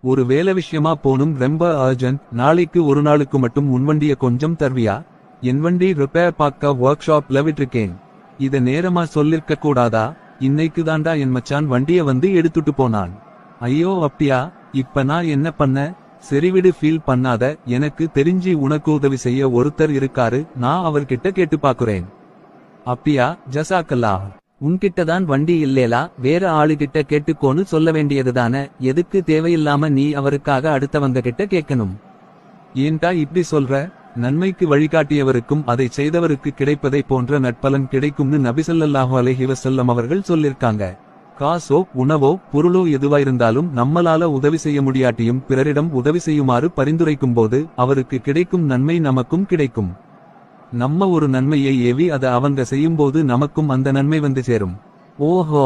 ஒரு வேலை விஷயமா போனும், ரொம்ப அர்ஜென்ட். நாளைக்கு ஒரு நாளுக்கு மட்டும் உன் வண்டிய கொஞ்சம் தருவியா? என் வண்டி ரிப்பேர் பார்க்க ஒர்க் ஷாப்ல விட்டிருக்கேன். இத நேரமா சொல்லிருக்க கூடாதா? இன்னைக்கு தாண்டா என் மச்சான் வண்டிய வந்து எடுத்துட்டு போனான். ஐயோ அப்படியா? இப்ப நான் என்ன பண்ண? சரிவிடு, ஃபீல் பண்ணாத. எனக்கு தெரிஞ்சு உனக்கு உதவி செய்ய ஒருத்தர் இருக்காரு, நான் அவர்கிட்ட கேட்டு பாக்குறேன். அப்படியா? ஜசாக்கல்லா. உன்கிட்ட தான் வண்டி இல்லேலா, வேற ஆளுகிட்ட கேட்டுக்கோன்னு சொல்ல வேண்டியதுதானே. எதுக்கு தேவையில்லாம நீ அவருக்காக அடுத்தவங்க கிட்ட கேட்கணும்? ஏன்டா இப்படி சொல்ற? நன்மைக்கு வழிகாட்டியவருக்கும் அதை செய்தவருக்கு கிடைப்பதை போன்ற நட்பலன் கிடைக்கும்னு நபி ஸல்லல்லாஹு அலைஹி வஸல்லம் அவர்கள் சொல்லிருக்காங்க. காசோ உணவோ பொருளோ எதுவாயிருந்தாலும் நம்மளால உதவி செய்ய முடியாட்டியும் பிறரிடம் உதவி செய்யுமாறு பரிந்துரைக்கும்போது அவருக்கு கிடைக்கும் நன்மை நமக்கும் கிடைக்கும். நம்ம ஒரு நன்மையை ஏவி அதை அவங்க செய்யும்போது நமக்கும் அந்த நன்மை வந்து சேரும். ஓஹோ.